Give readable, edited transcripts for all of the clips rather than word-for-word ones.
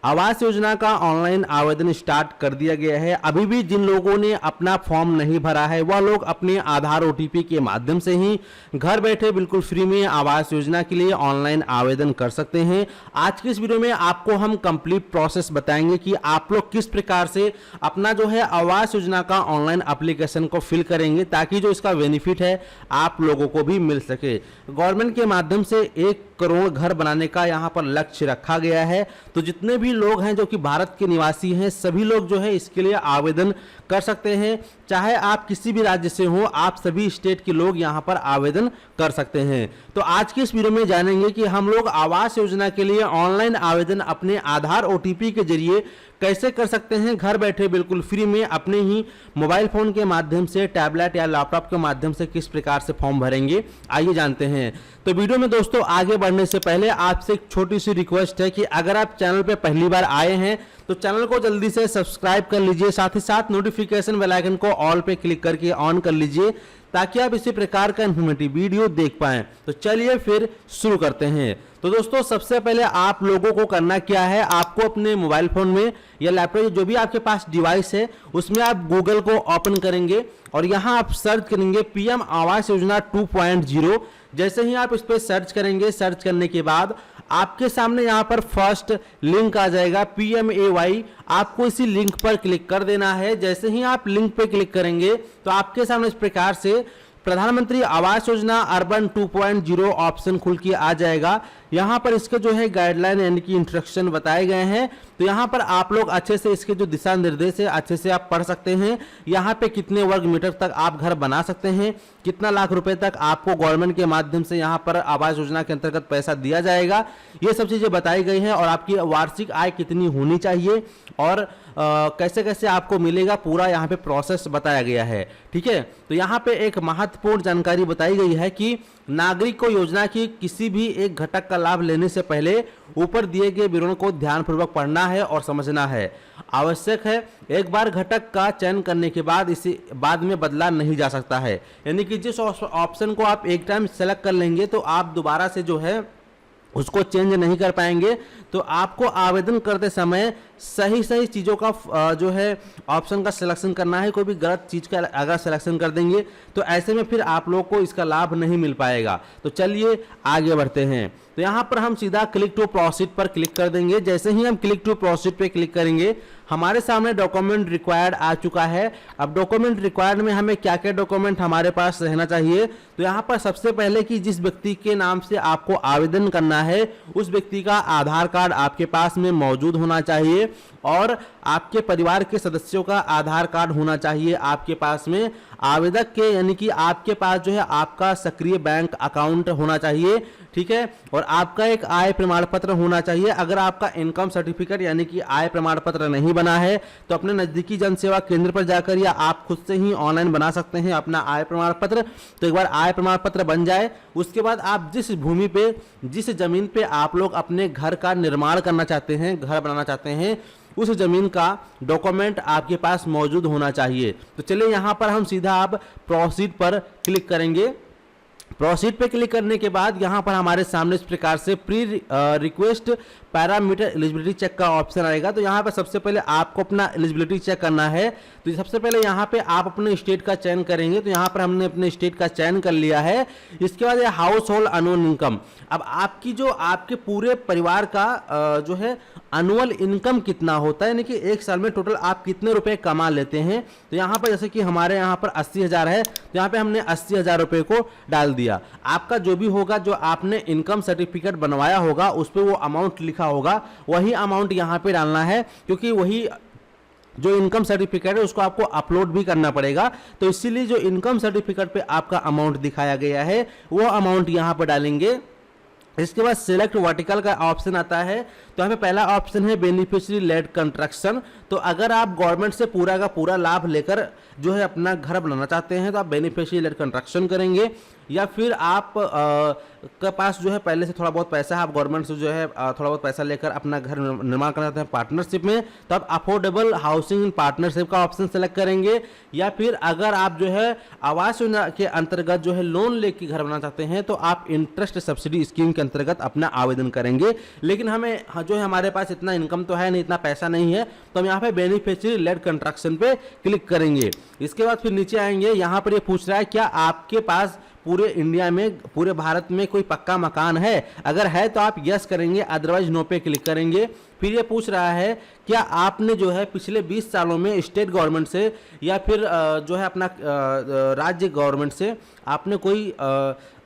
आवास योजना का ऑनलाइन आवेदन स्टार्ट कर दिया गया है। अभी भी जिन लोगों ने अपना फॉर्म नहीं भरा है वह लोग अपने आधार ओटीपी के माध्यम से ही घर बैठे बिल्कुल फ्री में आवास योजना के लिए ऑनलाइन आवेदन कर सकते हैं। आज की इस वीडियो में आपको हम कंप्लीट प्रोसेस बताएंगे कि आप लोग किस प्रकार से अपना जो है आवास योजना का ऑनलाइन एप्लीकेशन को फिल करेंगे ताकि जो इसका बेनिफिट है आप लोगों को भी मिल सके। गवर्नमेंट के माध्यम से 1 करोड़ घर बनाने का यहां पर लक्ष्य रखा गया है। तो जितने भी लोग हैं जो कि भारत के निवासी हैं सभी लोग जो है इसके लिए आवेदन कर सकते हैं। चाहे आप किसी भी राज्य से हो, आप सभी स्टेट के लोग यहां पर आवेदन कर सकते हैं। तो आज की इस वीडियो में जानेंगे कि हम लोग आवास योजना के लिए ऑनलाइन आवेदन अपने आधार ओटीपी के जरिए कैसे कर सकते हैं घर बैठे बिल्कुल फ्री में अपने ही मोबाइल फोन के माध्यम से, टैबलेट या लैपटॉप के माध्यम से किस प्रकार से फॉर्म भरेंगे, आइए जानते हैं। तो वीडियो में दोस्तों आगे बढ़ने से पहले आपसे एक छोटी सी रिक्वेस्ट है कि अगर आप चैनल पे पहली बार आए हैं तो चैनल को जल्दी से सब्सक्राइब कर लीजिए, साथ ही साथ नोटिफिकेशन बेल आइकन को ऑल पे क्लिक करके ऑन कर लीजिए ताकि आप इसी प्रकार का इन्फॉर्मेटिव वीडियो देख पाएं। तो चलिए फिर शुरू करते हैं। तो दोस्तों सबसे पहले आप लोगों को करना क्या है, आपको अपने मोबाइल फोन में या लैपटॉप जो भी आपके पास डिवाइस है उसमें आप गूगल को ओपन करेंगे और यहां आप सर्च करेंगे पीएम आवास योजना 2.0। जैसे ही आप इस पर सर्च करेंगे, सर्च करने के बाद आपके सामने यहां पर फर्स्ट लिंक आ जाएगा PMAY। आपको इसी लिंक पर क्लिक कर देना है। जैसे ही आप लिंक पर क्लिक करेंगे तो आपके सामने इस प्रकार से प्रधानमंत्री आवास योजना अर्बन 2.0 ऑप्शन खुल के आ जाएगा। यहां पर इसके जो है गाइडलाइन यानी कि इंस्ट्रक्शन बताए गए हैं। तो यहां पर आप लोग अच्छे से इसके जो दिशा निर्देश है अच्छे से आप पढ़ सकते हैं। यहां पे कितने वर्ग मीटर तक आप घर बना सकते हैं, कितना लाख रुपए तक आपको गवर्नमेंट के माध्यम से यहां पर आवास योजना के अंतर्गत पैसा दिया जाएगा, ये सब चीजें बताई गई हैं। और आपकी वार्षिक आय कितनी होनी चाहिए और कैसे कैसे आपको मिलेगा, पूरा यहाँ पे प्रोसेस बताया गया है। ठीक है, तो यहाँ पे एक महत्वपूर्ण जानकारी बताई गई है कि नागरिक को योजना की किसी भी एक घटक का लाभ लेने से पहले ऊपर दिए गए विवरण को ध्यानपूर्वक पढ़ना है और समझना है। आवश्यक है एक बार घटक का चयन करने के बाद इसे बाद में बदला नहीं जा सकता है। यानी कि जिस ऑप्शन को आप एक टाइम सेलेक्ट कर लेंगे तो आप दोबारा से जो है उसको चेंज नहीं कर पाएंगे। तो आपको आवेदन करते समय सही सही चीज़ों का जो है ऑप्शन का सिलेक्शन करना है। कोई भी गलत चीज़ का अगर सिलेक्शन कर देंगे तो ऐसे में फिर आप लोग को इसका लाभ नहीं मिल पाएगा। तो चलिए आगे बढ़ते हैं। तो यहाँ पर हम सीधा क्लिक टू प्रोसीड पर क्लिक कर देंगे। जैसे ही हम क्लिक टू प्रोसीड पे क्लिक करेंगे हमारे सामने डॉक्यूमेंट रिक्वायर्ड आ चुका है। अब डॉक्यूमेंट रिक्वायर्ड में हमें क्या क्या डॉक्यूमेंट हमारे पास रहना चाहिए, तो यहाँ पर सबसे पहले कि जिस व्यक्ति के नाम से आपको आवेदन करना है उस व्यक्ति का आधार कार्ड आपके पास में मौजूद होना चाहिए और आपके परिवार के सदस्यों का आधार कार्ड होना चाहिए आपके पास में। आवेदक के यानी कि आपके पास जो है आपका सक्रिय बैंक अकाउंट होना चाहिए। ठीक है, और आपका एक आय प्रमाण पत्र होना चाहिए। अगर आपका इनकम सर्टिफिकेट यानी कि आय प्रमाण पत्र नहीं बना है तो अपने नजदीकी जन सेवा केंद्र पर जाकर या आप खुद से ही ऑनलाइन बना सकते हैं अपना आय प्रमाण पत्र। तो एक बार आय प्रमाण पत्र बन जाए उसके बाद आप जिस भूमि पे, जिस जमीन पे आप लोग अपने घर का निर्माण करना चाहते हैं, घर बनाना चाहते हैं, उस जमीन का डॉक्यूमेंट आपके पास मौजूद होना चाहिए। तो चलिए यहाँ पर हम सीधा आप प्रोसीड पर क्लिक करेंगे। प्रोसीड पे क्लिक करने के बाद यहाँ पर हमारे सामने इस प्रकार से pre request parameter eligibility check का ऑप्शन आएगा। तो यहाँ पर सबसे पहले आपको अपना एलिजिबिलिटी चेक करना है। तो सबसे पहले यहाँ पे आप अपने स्टेट का चयन करेंगे। तो यहाँ पर हमने अपने स्टेट का चयन कर लिया है। इसके बाद ये हाउस होल्ड एनुअल इनकम, अब आपकी जो आपके पूरे परिवार का जो है एनुअल इनकम कितना होता है, यानी कि एक साल में टोटल आप कितने रुपए कमा लेते हैं। तो यहाँ पर जैसे कि हमारे यहाँ पर 80,000 है तो यहाँ पे हमने 80,000 रुपए को डाल दिया। आपका जो भी होगा, जो आपने इनकम सर्टिफिकेट बनवाया होगा उस पर वो अमाउंट लिखा होगा, वही अमाउंट यहाँ पे डालना है क्योंकि वही जो इनकम सर्टिफिकेट है उसको आपको अपलोड भी करना पड़ेगा। तो इसीलिए जो इनकम सर्टिफिकेट पे आपका अमाउंट दिखाया गया है वो अमाउंट यहाँ पर डालेंगे। इसके बाद सिलेक्ट वर्टिकल का ऑप्शन आता है। तो यहाँ पे पहला ऑप्शन है बेनिफिशियरी लेड कंस्ट्रक्शन। तो अगर आप गवर्नमेंट से पूरा का पूरा लाभ लेकर जो है अपना घर बनाना चाहते हैं तो आप बेनिफिशियरी लेड कंस्ट्रक्शन करेंगे। या फिर आप के पास जो है पहले से थोड़ा बहुत पैसा है, आप गवर्नमेंट से जो है थोड़ा बहुत पैसा लेकर अपना घर निर्माण करना चाहते हैं पार्टनरशिप में, तो आप अफोर्डेबल हाउसिंग इन पार्टनरशिप का ऑप्शन सेलेक्ट करेंगे। या फिर अगर आप जो है आवास योजना के अंतर्गत जो है लोन लेके घर बनाना चाहते हैं तो आप इंटरेस्ट सब्सिडी स्कीम के अंतर्गत अपना आवेदन करेंगे। लेकिन हमें जो है हमारे पास इतना इनकम तो है नहीं, इतना पैसा नहीं है, तो हम यहाँ पे बेनिफिशियरी लेड कंस्ट्रक्शन पे क्लिक करेंगे। इसके बाद फिर नीचे आएंगे, यहाँ पर ये पूछ रहा है क्या आपके पास पूरे इंडिया में, पूरे भारत में कोई पक्का मकान है? अगर है तो आप यस करेंगे, अदरवाइज नो पे क्लिक करेंगे। फिर ये पूछ रहा है क्या आपने जो है पिछले 20 सालों में स्टेट गवर्नमेंट से या फिर जो है अपना राज्य गवर्नमेंट से आपने कोई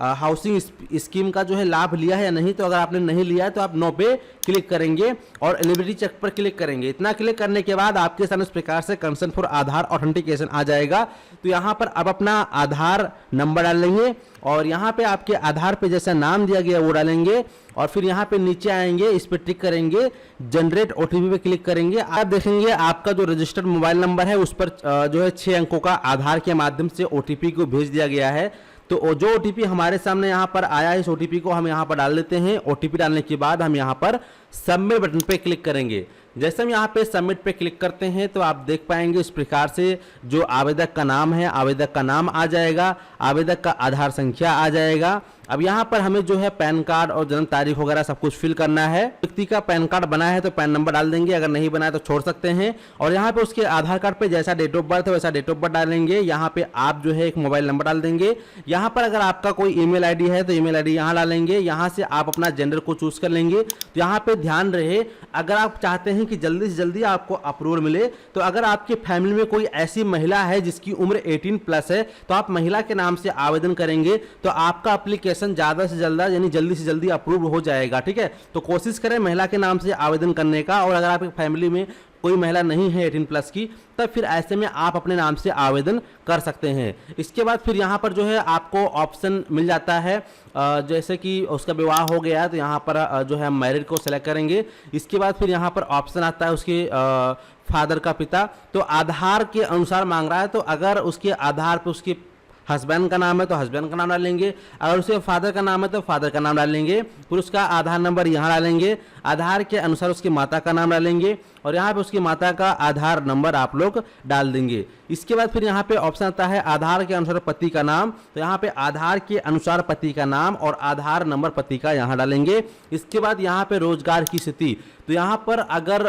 हाउसिंग स्कीम का जो है लाभ लिया है या नहीं? तो अगर आपने नहीं लिया है तो आप नो पे क्लिक करेंगे और एलिजिबिलिटी चेक पर क्लिक करेंगे। इतना क्लिक करने के बाद आपके सामने इस प्रकार से कंसर्न फॉर आधार ऑथेंटिकेशन आ जाएगा। तो यहाँ पर अब अपना आधार नंबर डाल लेंगे और यहाँ पे आपके आधार पे जैसा नाम दिया गया वो डालेंगे और फिर यहाँ पे नीचे आएंगे, इस पर टिक करेंगे, जनरेट ओटीपी पे क्लिक करेंगे। आप देखेंगे आपका जो रजिस्टर्ड मोबाइल नंबर है उस पर जो है 6 अंकों का आधार के माध्यम से ओटीपी को भेज दिया गया है। तो जो ओटीपी हमारे सामने यहाँ पर आया है, इस ओटीपी को हम यहाँ पर डाल देते हैं। ओटीपी डालने के बाद हम यहाँ पर सबमिट बटन पे क्लिक करेंगे। जैसे हम यहाँ पे सबमिट पे क्लिक करते हैं तो आप देख पाएंगे इस प्रकार से जो आवेदक का नाम है, आवेदक का नाम आ जाएगा, आवेदक का आधार संख्या आ जाएगा। अब यहाँ पर हमें जो है पैन कार्ड और जन्म तारीख वगैरह सब कुछ फिल करना है। व्यक्ति का पैन कार्ड बना है तो पैन नंबर डाल देंगे, अगर नहीं बना है तो छोड़ सकते हैं। और यहाँ पे उसके आधार कार्ड पे जैसा डेट ऑफ बर्थ है वैसा डेट ऑफ बर्थ डालेंगे। यहाँ पे आप जो है एक मोबाइल नंबर डाल देंगे। यहाँ पर अगर आपका कोई ईमेल आईडी है तो ईमेल आईडी यहाँ डालेंगे। यहाँ से आप अपना जेंडर को चूज कर लेंगे। तो यहाँ पे ध्यान रहे, अगर आप चाहते हैं कि जल्दी से जल्दी आपको अप्रूवल मिले तो अगर आपकी फैमिली में कोई ऐसी महिला है जिसकी उम्र 18+ है तो आप महिला के नाम से आवेदन करेंगे तो आपका एप्लीकेशन ज्यादा से ज्यादा यानी जल्दी से जल्दी अप्रूव हो जाएगा। ठीक है, तो कोशिश करें महिला के नाम से आवेदन करने का। और अगर आपकी फैमिली में कोई महिला नहीं है 18+ की तब फिर ऐसे में आप अपने नाम से आवेदन कर सकते हैं। इसके बाद फिर यहाँ पर जो है आपको ऑप्शन मिल जाता है, जैसे कि उसका विवाह हो गया तो यहाँ पर जो है मैरिड को सेलेक्ट करेंगे। इसके बाद फिर यहाँ पर ऑप्शन आता है उसके फादर का पिता, तो आधार के अनुसार मांग रहा है। तो अगर उसके आधार पर उसके हस्बैंड का नाम है तो हस्बैंड का नाम डालेंगे, अगर उसके फादर का नाम है तो फादर का नाम डालेंगे। फिर उसका आधार नंबर यहाँ डालेंगे, आधार के अनुसार उसकी माता का नाम डालेंगे और यहाँ पे उसकी माता का आधार नंबर आप लोग डाल देंगे। इसके बाद फिर यहाँ पे ऑप्शन आता है आधार के अनुसार पति का नाम, तो यहाँ पे आधार के अनुसार पति का नाम और आधार नंबर पति का यहाँ डालेंगे। इसके बाद यहाँ पे रोजगार की स्थिति, तो यहाँ पर अगर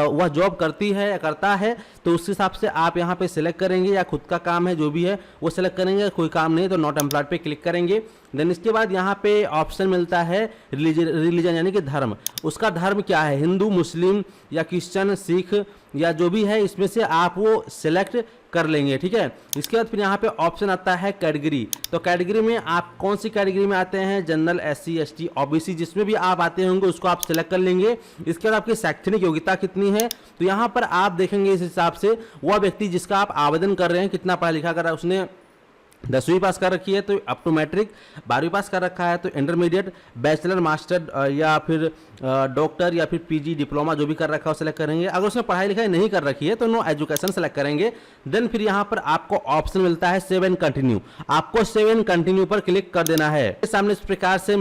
वह जॉब करती है या करता है तो उस हिसाब से आप यहाँ पे सिलेक्ट करेंगे, या खुद का काम है जो भी है वो सिलेक्ट करेंगे, कोई काम नहीं तो नॉट एम्प्लॉयड पे क्लिक करेंगे। देन इसके बाद यहाँ पे ऑप्शन मिलता है रिलीजन यानी कि धर्म, उसका धर्म क्या है, हिंदू, मुस्लिम या क्रिश्चियन, सिख या जो भी है, इसमें से आप वो सिलेक्ट कर लेंगे। ठीक है, इसके बाद फिर यहाँ पे ऑप्शन आता है कैटेगरी, तो कैटेगरी में आप कौन सी कैटेगरी में आते हैं, जनरल, SC, ST, OBC, जिसमें भी आप आते होंगे उसको आप सिलेक्ट कर लेंगे। इसके बाद आपकी शैक्षणिक योग्यता कितनी है, तो यहाँ पर आप देखेंगे इस हिसाब से वह व्यक्ति जिसका आप आवेदन कर रहे हैं कितना पढ़ा लिखा कर, उसने 10वीं पास कर रखी है तो अप टू मैट्रिक, 12वीं पास कर रखा है तो इंटरमीडिएट, बैचलर, मास्टर या फिर डॉक्टर या फिर PG, डिप्लोमा जो भी कर रखा है वो सिलेक्ट करेंगे। अगर उसने पढ़ाई लिखाई नहीं कर रखी है तो नो एजुकेशन सेलेक्ट करेंगे। देन फिर यहाँ पर आपको ऑप्शन मिलता है सेव एंड कंटिन्यू, आपको सेव एंड कंटिन्यू पर क्लिक कर देना है। सामने इस प्रकार से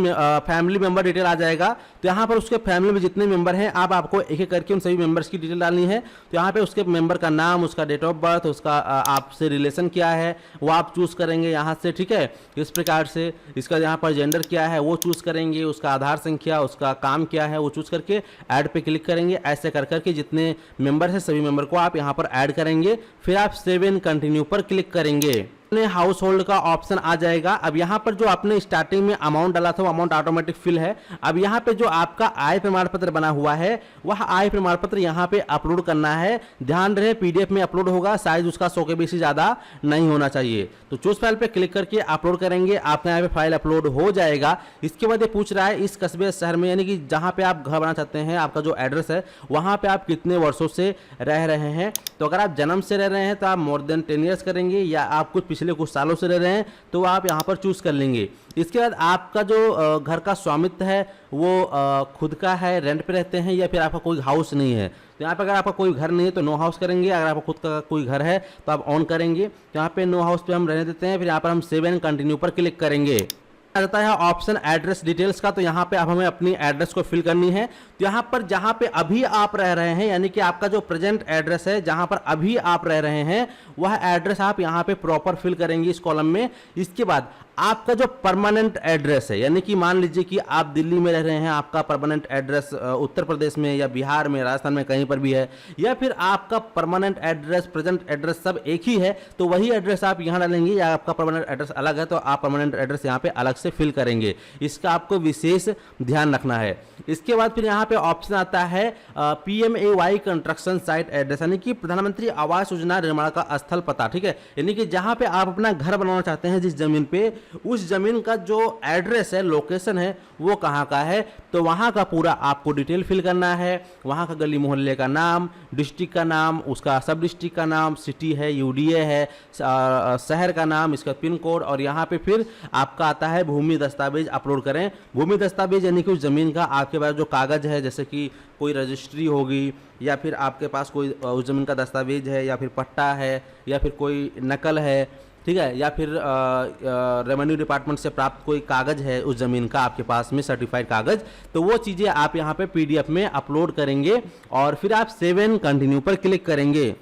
फैमिली मेंबर डिटेल आ जाएगा, तो यहाँ पर उसके फैमिली में जितने मेंबर हैं आप आपको एक एक करके उन सभी मेंबर्स की डिटेल डालनी है। तो यहाँ पे उसके मेंबर का नाम, उसका डेट ऑफ बर्थ, उसका आपसे रिलेशन क्या है वो आप चूज करेंगे यहाँ से। ठीक है, इस प्रकार से इसका यहाँ पर जेंडर क्या है वो चूज करेंगे, उसका आधार संख्या, उसका काम क्या है वो चूज करके ऐड पे क्लिक करेंगे। ऐसे कर करके जितने मेंबर हैं सभी मेंबर को आप यहाँ पर ऐड करेंगे, फिर आप सेव एंड कंटिन्यू पर क्लिक करेंगे। हाउस होल्ड का ऑप्शन आ जाएगा। अब यहाँ पर जो आपने स्टार्टिंग में अमाउंट डाला था वो अमाउंट ऑटोमेटिक फिल है। अब यहाँ पे जो आपका आय प्रमाण पत्र बना हुआ है वह आय प्रमाण पत्र यहाँ पे अपलोड करना है। ध्यान रहे PDF में अपलोड होगा, साइज उसका 100 KB से ज्यादा नहीं होना चाहिए। तो चूज फाइल पे क्लिक करके अपलोड करेंगे, आपका यहाँ पे फाइल अपलोड हो जाएगा। इसके बाद ये पूछ रहा है इस कस्बे शहर में यानी कि जहाँ पे आप घर बनाना चाहते हैं, आपका जो एड्रेस है वहाँ पे आप कितने वर्षों से रह रहे हैं। तो अगर आप जन्म से रह रहे हैं तो आप मोर देन 10 ईयर्स करेंगे, या आप कुछ पिछले कुछ सालों से रह रहे हैं तो आप यहाँ पर चूज़ कर लेंगे। इसके बाद आपका जो घर का स्वामित्व है वो खुद का है, रेंट पे रहते हैं, या फिर आपका कोई हाउस नहीं है। तो यहाँ पे अगर आपका कोई घर नहीं है तो नो हाउस करेंगे, अगर आपका खुद का कोई घर है तो आप ऑन करेंगे। तो यहाँ पे नो हाउस पे हम रहने देते हैं, फिर यहाँ पर हम सेव एंड कंटिन्यू पर क्लिक करेंगे। आ जाता है ऑप्शन एड्रेस डिटेल्स का, तो यहाँ पे अब हमें अपनी एड्रेस को फिल करनी है। तो यहाँ पर जहाँ पे अभी आप रह रहे हैं, यानी कि आपका जो प्रेजेंट एड्रेस है जहाँ पर अभी आप रह रहे हैं, वह एड्रेस आप यहाँ पे प्रॉपर फिल करेंगे इस कॉलम में। इसके बाद आपका जो परमानेंट एड्रेस है, यानी कि मान लीजिए कि आप दिल्ली में रह रहे हैं, आपका परमानेंट एड्रेस उत्तर प्रदेश में या बिहार में, राजस्थान में कहीं पर भी है, या फिर आपका परमानेंट एड्रेस प्रेजेंट एड्रेस सब एक ही है, तो वही एड्रेस आप यहाँ डालेंगे। या आपका परमानेंट एड्रेस अलग है तो आप परमानेंट एड्रेस यहाँ पे अलग से फिल करेंगे। इसका आपको विशेष ध्यान रखना है। इसके बाद फिर यहाँ पे ऑप्शन आता है PMAY कंस्ट्रक्शन साइट एड्रेस, यानी कि प्रधानमंत्री आवास योजना निर्माण का स्थल पता। ठीक है, यानी कि जहाँ पे आप अपना घर बनाना चाहते हैं जिस जमीन पे, उस जमीन का जो एड्रेस है, लोकेशन है, वो कहाँ का है, तो वहाँ का पूरा आपको डिटेल फिल करना है। वहाँ का गली मोहल्ले का नाम, डिस्ट्रिक्ट का नाम, उसका सब डिस्ट्रिक्ट का नाम, सिटी है, UDA है, शहर का नाम, इसका पिन कोड, और यहाँ पे फिर आपका आता है भूमि दस्तावेज अपलोड करें। भूमि दस्तावेज यानी कि उस जमीन का आपके पास जो कागज है, जैसे कि कोई रजिस्ट्री होगी, या फिर आपके पास कोई उस जमीन का दस्तावेज है, या फिर पट्टा है, या फिर कोई नकल है, ठीक है, या फिर रेवेन्यू डिपार्टमेंट से प्राप्त कोई कागज है उस ज़मीन का आपके पास में, सर्टिफाइड कागज, तो वो चीज़ें आप यहाँ पे PDF में अपलोड करेंगे और फिर आप सेव एंड कंटिन्यू पर क्लिक करेंगे।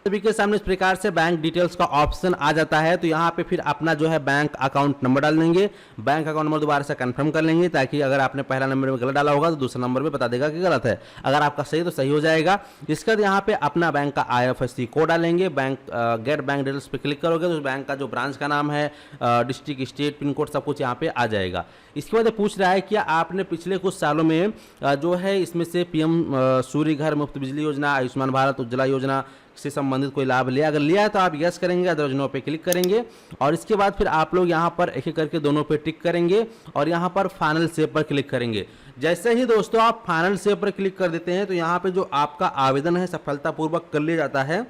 सभी के सामने इस प्रकार से बैंक डिटेल्स का ऑप्शन आ जाता है। तो यहाँ पे फिर अपना जो है बैंक अकाउंट नंबर डाल देंगे, बैंक अकाउंट नंबर दोबारा से कंफर्म कर लेंगे, ताकि अगर आपने पहला नंबर में गलत डाला होगा तो दूसरा नंबर में बता देगा कि गलत है। अगर आपका सही तो सही हो जाएगा। इसके बाद यहाँ पे अपना बैंक का IFSC कोड डालेंगे, बैंक गेट बैंक डिटेल्स पे क्लिक करोगे तो उस बैंक का जो ब्रांच का नाम है, डिस्ट्रिक्ट, स्टेट, पिन कोड सब कुछ यहाँ पे आ जाएगा। इसके बाद पूछ रहा है कि आपने पिछले कुछ सालों में जो है इसमें से PM सूर्य घर, मुफ्त बिजली योजना, आयुष्मान भारत, उज्ज्वला योजना से संबंधित कोई लाभ लिया। अगर लिया है तो आप यस करेंगे, अदरवाइज नो पे क्लिक करेंगे। और इसके बाद फिर आप लोग यहाँ पर एक एक करके दोनों पे टिक करेंगे और यहाँ पर फाइनल सेव पर क्लिक करेंगे। जैसे ही दोस्तों आप फाइनल सेव पर क्लिक कर देते हैं तो यहाँ पे जो आपका आवेदन है सफलतापूर्वक कर लिया जाता है।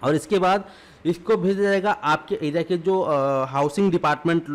और इसके बाद इसको भेजा जाएगा आपके एरिया के जो हाउसिंग डिपार्टमेंट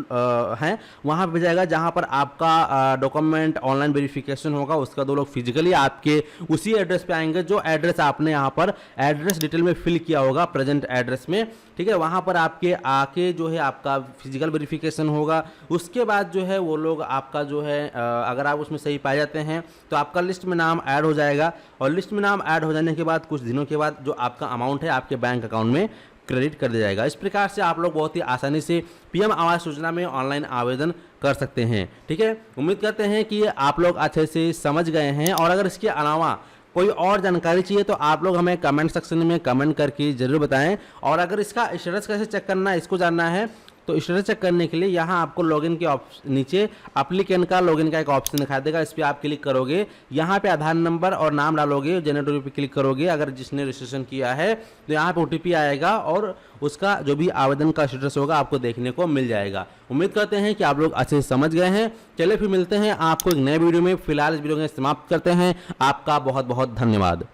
हैं वहाँ भेजा जाएगा, जहाँ पर आपका डॉक्यूमेंट ऑनलाइन वेरिफिकेशन होगा। उसका 2 लोग फिजिकली आपके उसी एड्रेस पे आएंगे जो एड्रेस आपने यहाँ पर एड्रेस डिटेल में फिल किया होगा प्रेजेंट एड्रेस में। ठीक है, वहाँ पर आपके आके जो है आपका फिजिकल वेरिफिकेशन होगा। उसके बाद जो है वो लोग आपका जो है अगर आप उसमें सही पाए जाते हैं तो आपका लिस्ट में नाम ऐड हो जाएगा। और लिस्ट में नाम ऐड हो जाने के बाद कुछ दिनों के बाद जो आपका अमाउंट है आपके बैंक अकाउंट में क्रेडिट कर दिया जाएगा। इस प्रकार से आप लोग बहुत ही आसानी से PM आवास योजना में ऑनलाइन आवेदन कर सकते हैं। ठीक है, उम्मीद करते हैं कि आप लोग अच्छे से समझ गए हैं। और अगर इसके अलावा कोई और जानकारी चाहिए तो आप लोग हमें कमेंट सेक्शन में कमेंट करके ज़रूर बताएं। और अगर इसका स्टेटस कैसे चेक करना है, इसको जानना है, तो स्टेटस चेक करने के लिए यहाँ आपको लॉगिन के नीचे एप्लीकेंट का लॉगिन का एक ऑप्शन दिखा देगा। इस पर आप क्लिक करोगे, यहाँ पे आधार नंबर और नाम डालोगे, जनरेट पे क्लिक करोगे। अगर जिसने रजिस्ट्रेशन किया है तो यहाँ पे OTP आएगा और उसका जो भी आवेदन का स्टेटस होगा आपको देखने को मिल जाएगा। उम्मीद करते हैं कि आप लोग अच्छे से समझ गए हैं। चलिए फिर मिलते हैं आपको एक नए वीडियो में। फिलहाल इस वीडियो को समाप्त करते हैं। आपका बहुत बहुत धन्यवाद।